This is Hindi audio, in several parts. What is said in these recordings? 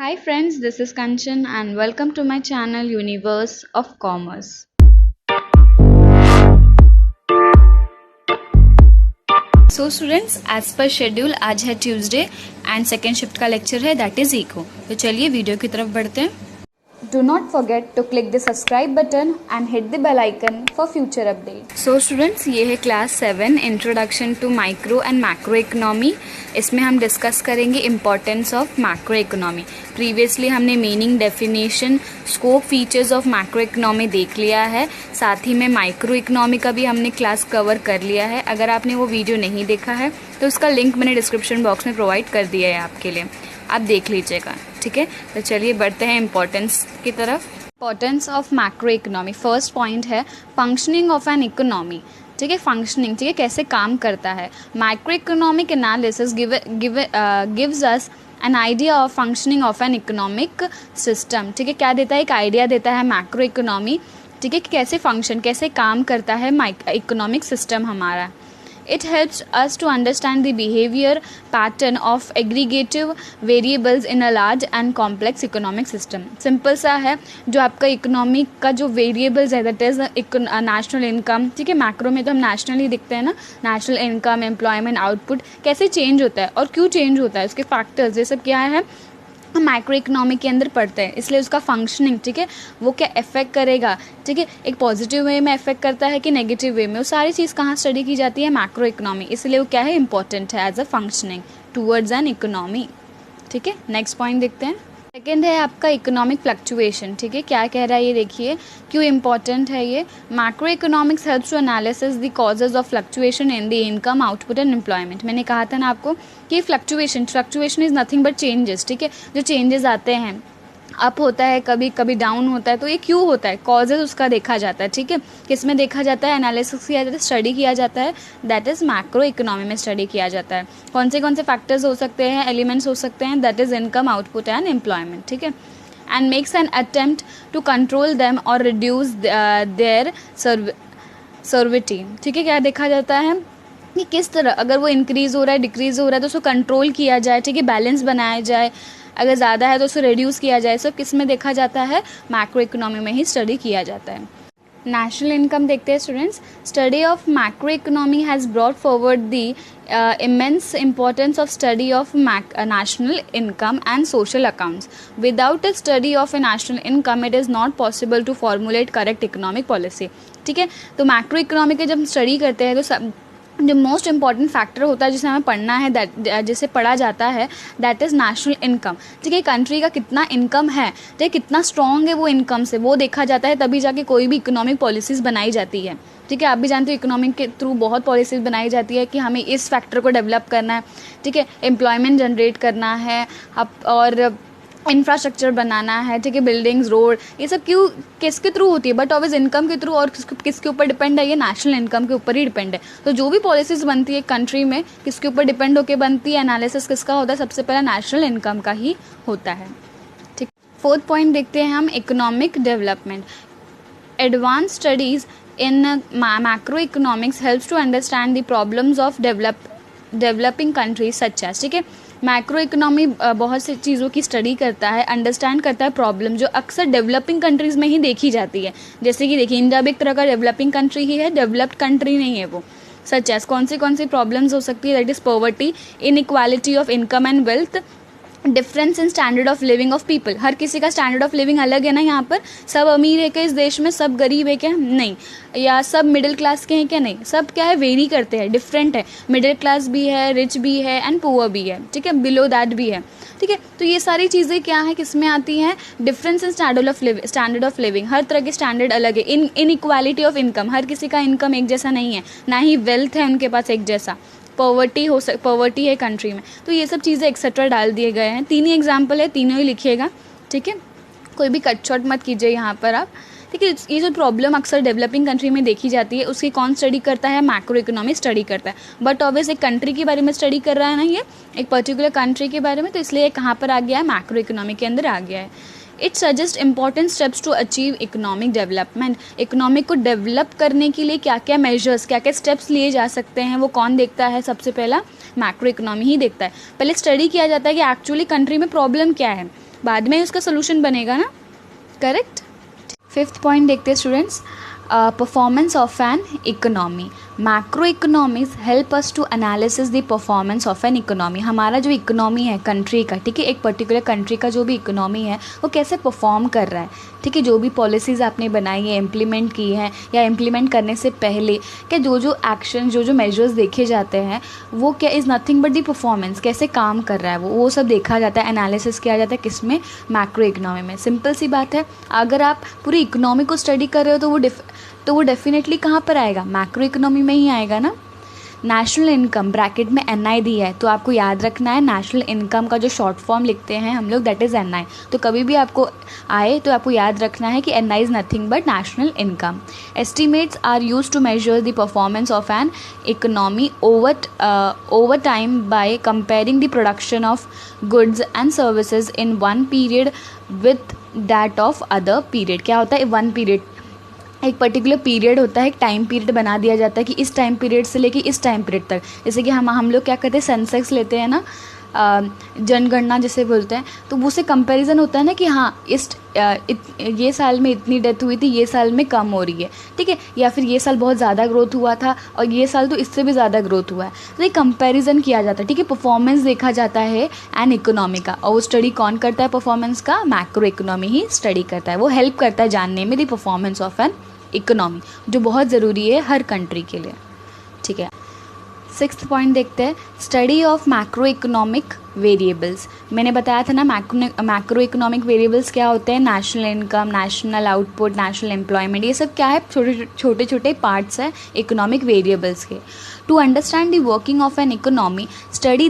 Hi friends, this is Kanchan and welcome to my channel Universe of Commerce. So students, as per schedule आज है ट्यूसडे एंड सेकेंड शिफ्ट का लेक्चर है दैट इज इको। तो चलिए वीडियो की तरफ बढ़ते हैं। Do not forget to click the subscribe button and hit the bell icon for future updates. So students, ये है class 7 introduction to micro and macro economy. इसमें हम डिस्कस करेंगे importance of macro economy. Previously हमने meaning, definition, scope, features of macro economy देख लिया है। साथ ही में माइक्रो इकोनॉमी का भी हमने क्लास कवर कर लिया है। अगर आपने वो वीडियो नहीं देखा है तो उसका लिंक मैंने डिस्क्रिप्शन बॉक्स में प्रोवाइड कर दिया है आपके लिए, आप देख लीजिएगा। ठीक है, तो चलिए बढ़ते हैं इम्पोर्टेंस की तरफ। Importance of macro economy, first point है फंक्शनिंग ऑफ एन इकोनॉमी। ठीक है, फंक्शनिंग, ठीक है, कैसे काम करता है। Macro economic analysis gives us an idea of functioning of an economic system. ठीक है, क्या देता है, एक आइडिया देता है मैक्रो इकोनॉमी। ठीक है, कि कैसे फंक्शन, कैसे काम करता है इकोनॉमिक सिस्टम हमारा। It helps us to understand the behavior pattern of aggregative variables in a large and complex economic system. Simple सा है, जो आपका इकोनॉमिक का जो वेरिएबल्स है दैट इज नेशनल इनकम। ठीक है, मैक्रो में तो हम नेशनल ही दिखते हैं ना, नेशनल इनकम, एम्प्लॉयमेंट, आउटपुट कैसे चेंज होता है और क्यों चेंज होता है, उसके फैक्टर्स, ये सब क्या है माइक्रो इकोनॉमी के अंदर पढ़ते हैं। इसलिए उसका फंक्शनिंग, ठीक है, वो क्या इफेक्ट करेगा, ठीक है, एक पॉजिटिव वे में इफेक्ट करता है कि नेगेटिव वे में, वो सारी चीज़ कहाँ स्टडी की जाती है, मैक्रो इकोनॉमी। इसलिए वो क्या है, इंपॉर्टेंट है as a functioning towards an economy. ठीक है, नेक्स्ट पॉइंट देखते हैं। सेकेंड है आपका इकोनॉमिक फ्लक्चुएशन। ठीक है, क्या कह रहा है ये देखिए, क्यों इंपॉर्टेंट है ये। Macro economics helps to analysis the causes of fluctuation in the income, output and employment. मैंने कहा था ना आपको कि fluctuation is nothing but changes. ठीक है, जो चेंजेस आते हैं, अप होता है, कभी कभी डाउन होता है, तो ये क्यों होता है, कॉजेज उसका देखा जाता है। ठीक है, किस में देखा जाता है, एनालिसिस किया जाता है, स्टडी किया जाता है, दैट इज मैक्रो इकोनॉमी में स्टडी किया जाता है। कौन से फैक्टर्स हो सकते हैं, एलिमेंट्स हो सकते हैं, that is income, output and employment. ठीक है, and makes an attempt to control them और रिड्यूस देयर सर्विटी। ठीक है, क्या देखा जाता है कि किस तरह अगर वो इंक्रीज़ हो रहा है, डिक्रीज़ हो रहा है, तो उसको कंट्रोल किया जाए। ठीक है, बैलेंस बनाया जाए, अगर ज़्यादा है तो उसको रिड्यूस किया जाए। सब किस में देखा जाता है, मैक्रो इकोनॉमी में ही स्टडी किया जाता है। नेशनल इनकम देखते हैं students. Study of macro economy has brought forward the immense importance of study of national income and social accounts. Without a study of a national income, it is not possible to formulate correct economic policy. ठीक है, तो मैक्रो इकोनॉमी के जब हम स्टडी करते हैं तो सब जो मोस्ट इम्पॉर्टेंट फैक्टर होता है जिसे हमें पढ़ना है, जिसे पढ़ा जाता है, दैट इज़ नेशनल इनकम। ठीक है, कंट्री का कितना इनकम है, ठीक है, कितना स्ट्रॉन्ग है वो इनकम से, वो देखा जाता है, तभी जाके कोई भी इकोनॉमिक पॉलिसीज़ बनाई जाती है। ठीक है, आप भी जानते हो इकोनॉमिक के थ्रू बहुत पॉलिसीज़ बनाई जाती है कि हमें इस फैक्टर को डेवलप करना है। ठीक है, एम्प्लॉयमेंट जनरेट करना है और इंफ्रास्ट्रक्चर बनाना है। ठीक है, बिल्डिंग्स, रोड, ये सब क्यों, किसके थ्रू होती है, बट ऑब्वियस इनकम के थ्रू। और किसके ऊपर डिपेंड है, ये नेशनल इनकम के ऊपर ही डिपेंड है। तो जो भी पॉलिसीज बनती है कंट्री में, किसके ऊपर डिपेंड होकर बनती है, एनालिसिस किसका होता है, सबसे पहला नेशनल इनकम का ही होता है। ठीक, फोर्थ पॉइंट देखते हैं हम, economic development. Advance studies in macro economics helps to understand the problems of developing countries such as. ठीक है, मैक्रो इकोनॉमी बहुत सी चीज़ों की स्टडी करता है, अंडरस्टैंड करता है प्रॉब्लम जो अक्सर डेवलपिंग कंट्रीज़ में ही देखी जाती है। जैसे कि देखिए, इंडिया भी एक तरह का डेवलपिंग कंट्री ही है, डेवलप्ड कंट्री नहीं है वो। सच एज कौन सी प्रॉब्लम्स हो सकती है, that is poverty, inequality of income and wealth, difference in standard of living of people. हर किसी का स्टैंडर्ड ऑफ लिविंग अलग है ना, यहाँ पर सब अमीर है क्या इस देश में, सब गरीब है क्या, नहीं, या सब मिडिल क्लास के हैं क्या, नहीं, सब क्या है, वेरी करते हैं, डिफरेंट है, मिडिल क्लास भी है, रिच भी है एंड पुअर भी है। ठीक है, बिलो दैट भी है। ठीक है, तो ये सारी चीज़ें क्या है, किस में आती हैं, difference in standard of living, हर तरह के स्टैंडर्ड अलग है। इनइक्वालिटी ऑफ इनकम, हर किसी का इनकम एक जैसा नहीं है, ना ही वेल्थ है उनके पास एक जैसा, पॉवर्टी है कंट्री में। तो ये सब चीज़ें एक्सेट्रा डाल दिए गए हैं। 3 ही एग्जाम्पल है, तीनों ही लिखिएगा। ठीक है, कोई भी कट शॉट मत कीजिए यहाँ पर आप। ठीक है, ये जो प्रॉब्लम अक्सर डेवलपिंग कंट्री में देखी जाती है, उसकी कौन स्टडी करता है, मैक्रो इकोनॉमी स्टडी करता है। बट ऑब्वियस एक कंट्री के बारे में स्टडी कर रहा है ना, ये एक पर्टिकुलर कंट्री के बारे में, तो इसलिए कहाँ पर आ गया है, मैक्रो इकोनॉमी के अंदर आ गया है। It suggest important steps to achieve economic development. Economic को डेवलप करने के लिए क्या क्या मेजर्स, क्या क्या स्टेप्स लिए जा सकते हैं, वो कौन देखता है, सबसे पहला मैक्रो इकोनॉमी ही देखता है। पहले स्टडी किया जाता है कि एक्चुअली कंट्री में प्रॉब्लम क्या है, बाद में उसका सोल्यूशन बनेगा ना, करेक्ट। 5th पॉइंट देखते हैं students, performance of an economy. Macro economies help us to analysis the performance of an economy. हमारा जो इकोनॉमी है कंट्री का, ठीक है, एक पर्टिकुलर कंट्री का जो भी इकोनॉमी है वो कैसे परफॉर्म कर रहा है, ठीक है, जो भी पॉलिसीज़ आपने बनाई है, इम्प्लीमेंट की हैं, या इम्प्लीमेंट करने से पहले क्या जो जो एक्शन, जो जो मेजर्स देखे जाते हैं वो क्या is nothing but the performance, कैसे काम कर रहा है वो सब देखा जाता है, एनालिसिस किया जाता है किसमें, मैक्रो इकोनॉमी में। सिंपल सी बात है, अगर आप पूरी इकोनॉमी को स्टडी कर रहे हो तो वो डेफिनेटली कहाँ पर आएगा, मैक्रो इकोनॉमी में ही आएगा ना। नेशनल इनकम ब्रैकेट में NI दिया है, तो आपको याद रखना है नेशनल इनकम का जो शॉर्ट फॉर्म लिखते हैं हम लोग, दैट इज़ NI। तो कभी भी आपको आए तो आपको याद रखना है कि NI is nothing but national income. Estimates are use to measure the performance of an economy over time by comparing the production of goods and services in one period with that of other period. क्या होता है वन पीरियड, एक पर्टिकुलर पीरियड होता है, एक टाइम पीरियड बना दिया जाता है कि इस टाइम पीरियड से लेके इस टाइम पीरियड तक। जैसे कि हम लोग क्या करते हैं, सेंसेक्स लेते हैं ना, जनगणना जिसे बोलते हैं, तो उससे कंपैरिजन होता है ना कि हाँ ये साल में इतनी डेथ हुई थी, ये साल में कम हो रही है, ठीक है, या फिर ये साल बहुत ज़्यादा ग्रोथ हुआ था और ये साल तो इससे भी ज़्यादा ग्रोथ हुआ है। तो ये कंपैरिजन किया जाता है, ठीक है, परफॉर्मेंस देखा जाता है एन इकोनॉमी का। और वो स्टडी कौन करता है परफॉर्मेंस का, मैक्रो इकोनॉमी ही स्टडी करता है। वो हेल्प करता है जानने में the performance of an economy, जो बहुत ज़रूरी है हर कंट्री के लिए, ठीक है। 6th पॉइंट देखते हैं, study of macro economic variables. मैंने बताया था ना मैक्रो इकोनॉमिक वेरिएबल्स क्या होते हैं, national income, national output, national employment, ये सब क्या है, छोटे छोटे पार्ट्स है इकोनॉमिक वेरिएबल्स के। To understand the working of an economy study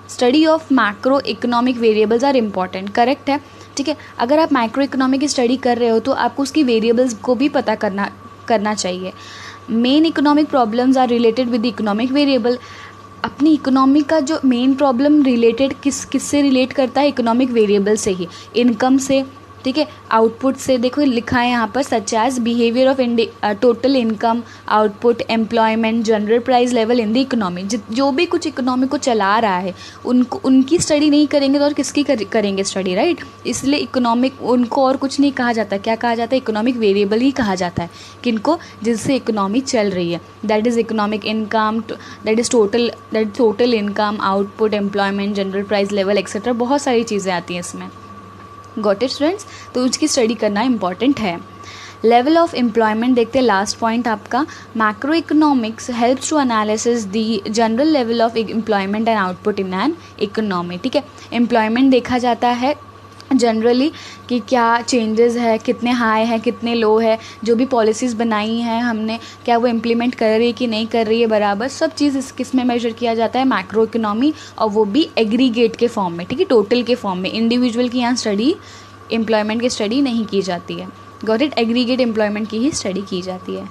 study of macro economic variables are important, correct है, ठीक है। अगर आप मैक्रो इकोनॉमी की स्टडी कर रहे हो तो आपको उसकी वेरिएबल्स को भी पता करना चाहिए। Main economic problems are related with the economic variable. अपनी इकोनॉमी का जो मेन प्रॉब्लम रिलेटेड किससे रिलेट करता है, इकोनॉमिक वेरिएबल से ही, इनकम से, ठीक है, आउटपुट से। देखो लिखा है यहाँ पर, such as behaviour of total income, output, employment, general price level in the economy. जो भी कुछ इकोनॉमी को चला रहा है उनकी स्टडी नहीं करेंगे तो और किसकी करेंगे स्टडी, राइट। इसलिए इकोनॉमिक, उनको और कुछ नहीं कहा जाता, क्या कहा जाता है, इकोनॉमिक वेरिएबल ही कहा जाता है किनको, जिससे इकोनॉमी चल रही है। That is economic income, that is total income, output, employment, general price level etcetera, बहुत सारी चीज़ें आती हैं इसमें। गॉट इट स्टूडेंट्स, तो उसकी स्टडी करना इंपॉर्टेंट है। लेवल ऑफ एम्प्लॉयमेंट देखते हैं, लास्ट पॉइंट आपका। Macro economics helps to analysis the general level of employment and output in an economy, ठीक है। एम्प्लॉयमेंट देखा जाता है जनरली कि क्या चेंजेस है, कितने हाई है, कितने लो है, जो भी पॉलिसीज़ बनाई हैं हमने, क्या वो इम्प्लीमेंट कर रही है कि नहीं कर रही है बराबर, सब चीज़ किस में मेजर किया जाता है, मैक्रो इकोनॉमी, और वो भी एग्रीगेट के फॉर्म में, ठीक है, टोटल के फॉर्म में। इंडिविजुअल की यहाँ स्टडी, एम्प्लॉयमेंट की स्टडी नहीं की जाती है, गॉट इट, एग्रीगेट एम्प्लॉयमेंट की ही स्टडी की जाती है।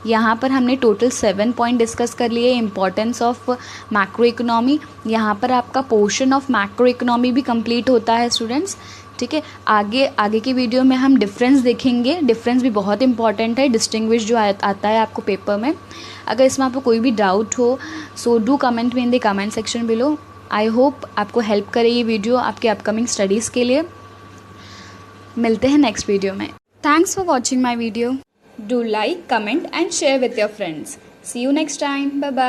यहाँ पर हमने टोटल 7 पॉइंट डिस्कस कर लिए। इंपॉर्टेंस ऑफ मैक्रो इकोनॉमी, यहाँ पर आपका पोर्शन ऑफ मैक्रो इकोनॉमी भी कंप्लीट होता है स्टूडेंट्स, ठीक है। आगे की वीडियो में हम डिफरेंस देखेंगे, डिफरेंस भी बहुत इंपॉर्टेंट है, डिस्टिंग्विश जो आता है आपको पेपर में। अगर इसमें आपको कोई भी डाउट हो सो डू कमेंट में in the comment section below. I hope आपको हेल्प करे ये वीडियो आपके अपकमिंग स्टडीज़ के लिए। मिलते हैं नेक्स्ट वीडियो में। Thanks for watching my video. Do like, comment and share with your friends. See you next time, bye bye.